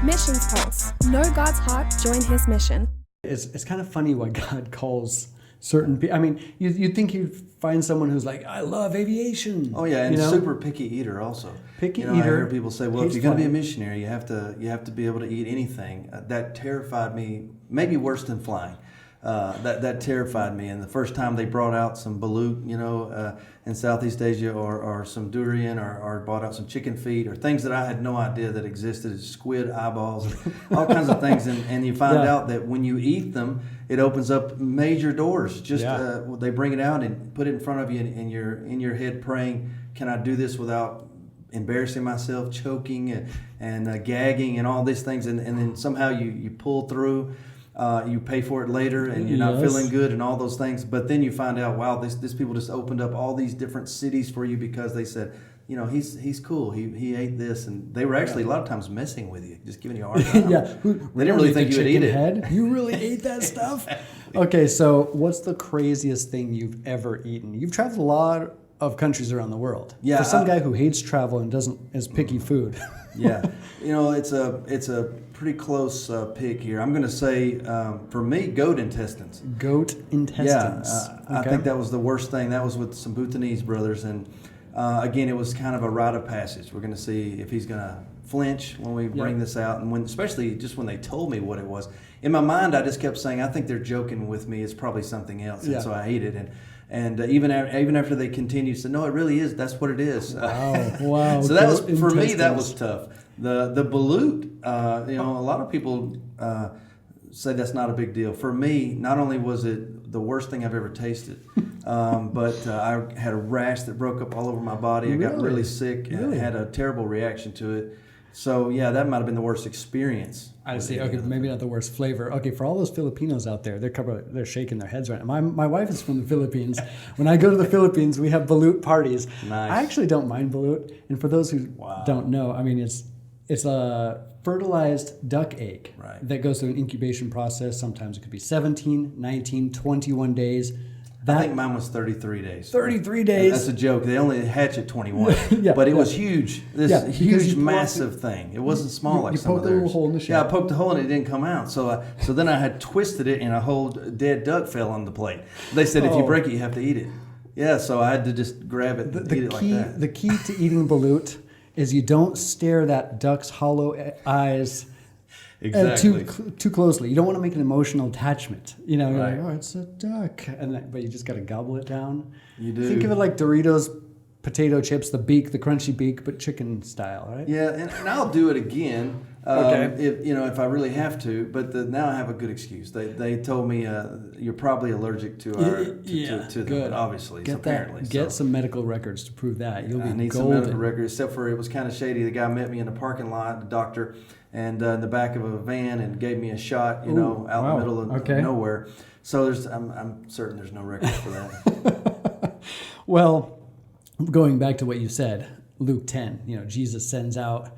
Missions Pulse. Know God's heart, join his mission. It's kind of funny what God calls certain people. I mean, you'd think you'd find someone who's like, I love aviation. Oh yeah, and super picky eater also. Picky eater. I hear people say, well, if you're going to be a missionary, you have to be able to eat anything. That terrified me, maybe worse than flying. That terrified me. And the first time they brought out some balut, in Southeast Asia, or some durian, or brought out some chicken feet, or things that I had no idea that existed, squid eyeballs, and all kinds of things. And you find out that when you eat them, it opens up major doors. They bring it out and put it in front of you, and you're in your head praying, can I do this without embarrassing myself, choking and gagging and all these things, and then somehow you pull through. You pay for it later, and you're not feeling good, and all those things. But then you find out, wow, this people just opened up all these different cities for you because they said, he's cool. He ate this, and they were actually a lot of times messing with you, just giving you a hard time. They didn't really think you would eat it. You really ate that stuff? Okay, so what's the craziest thing you've ever eaten? You've traveled a lot of countries around the world. Yeah, for some guy who hates travel and is picky food. Yeah, it's a pretty close pick here. I'm going to say, for me, goat intestines. Goat intestines. Yeah, I think that was the worst thing. That was with some Bhutanese brothers, and again, it was kind of a rite of passage. We're going to see if he's going to flinch when we bring this out, and especially just when they told me what it was. In my mind, I just kept saying, I think they're joking with me. It's probably something else, and so I ate it. And even after they continued, said, no, it really is. That's what it is. Wow. So that was, for me, that was tough. The balut, a lot of people say that's not a big deal. For me, not only was it the worst thing I've ever tasted, but I had a rash that broke up all over my body. I got really sick and had a terrible reaction to it. So, that might have been the worst experience. I see. Okay, maybe not the worst flavor. Okay, for all those Filipinos out there, they're shaking their heads right now. My wife is from the Philippines. When I go to the Philippines, we have balut parties. Nice. I actually don't mind balut. And for those who don't know, I mean, it's a fertilized duck egg that goes through an incubation process. Sometimes it could be 17, 19, 21 days. I think mine was 33 days. 33 days. That's a joke. They only hatch at 21. But it was huge. This huge, massive thing. It wasn't small like some of theirs. You poked a little hole in the shell. Yeah, I poked a hole and it didn't come out. So then I had twisted it and a whole dead duck fell on the plate. They said if you break it, you have to eat it. Yeah, so I had to just grab it and eat it like that. The key to eating balut is you don't stare that duck's hollow eyes too closely. You don't want to make an emotional attachment. You're like, oh, it's a duck, but you just got to gobble it down. You do. Think of it like Doritos potato chips, the crunchy beak, but chicken style, right? Yeah, and I'll do it again. If I really have to, but now I have a good excuse. They told me you're probably allergic to them, good. Obviously. Get some medical records to prove that. You'll be I need golden. some medical records, except for it was kind of shady. The guy met me in the parking lot, the doctor, and in the back of a van, and gave me a shot, out in the middle of nowhere. So I'm certain there's no records for that. Well, going back to what you said, Luke 10, Jesus sends out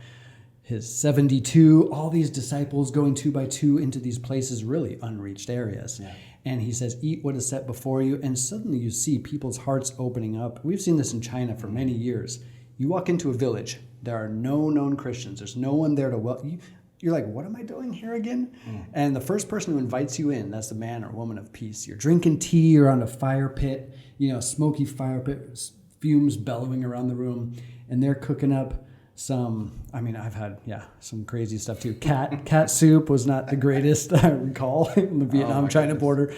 his 72, all these disciples going 2 by 2 into these places, really unreached areas. Yeah. And he says, eat what is set before you. And suddenly you see people's hearts opening up. We've seen this in China for many years. You walk into a village, there are no known Christians. There's no one there to welcome you. You're like, what am I doing here again? And the first person who invites you in, that's the man or woman of peace. You're drinking tea, you're on a fire pit, smoky fire pit, fumes bellowing around the room, and they're cooking up I've had, some crazy stuff too. Cat soup was not the greatest, I recall, in the Vietnam-China border.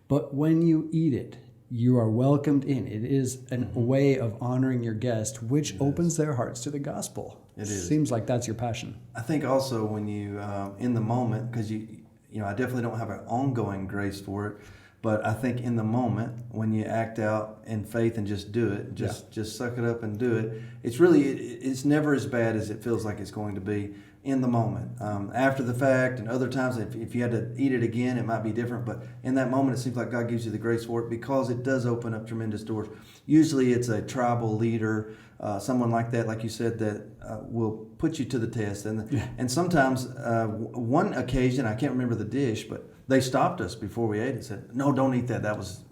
But when you eat it, you are welcomed in. It is a way of honoring your guest, which opens their hearts to the gospel. It is. Seems like that's your passion. I think also when you, in the moment, because I definitely don't have an ongoing grace for it, but I think in the moment, when you act out in faith and just do it, just suck it up and do it, it's never as bad as it feels like it's going to be in the moment. After the fact, and other times, if you had to eat it again, it might be different. But in that moment, it seems like God gives you the grace for it because it does open up tremendous doors. Usually it's a tribal leader, someone like that, like you said, that will put you to the test. And sometimes, one occasion, I can't remember the dish, but they stopped us before we ate it and said, no, don't eat that.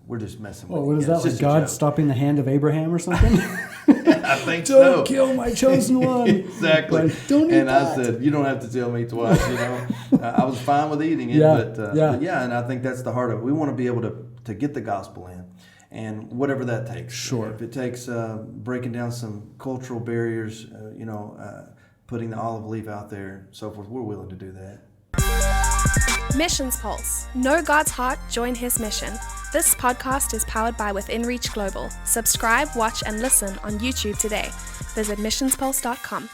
We're just messing with you. What is that? Like God stopping the hand of Abraham or something? I think Don't kill my chosen one. Exactly. Like, don't eat and that. I said, you don't have to tell me twice. I was fine with eating it, but and I think that's the heart of it. We want to be able to get the gospel in, and whatever that takes. Sure. If it takes breaking down some cultural barriers, putting the olive leaf out there, so forth, we're willing to do that. Missions Pulse. Know God's heart, join His mission. This podcast is powered by Within Reach Global. Subscribe, watch, and listen on YouTube today. Visit missionspulse.com.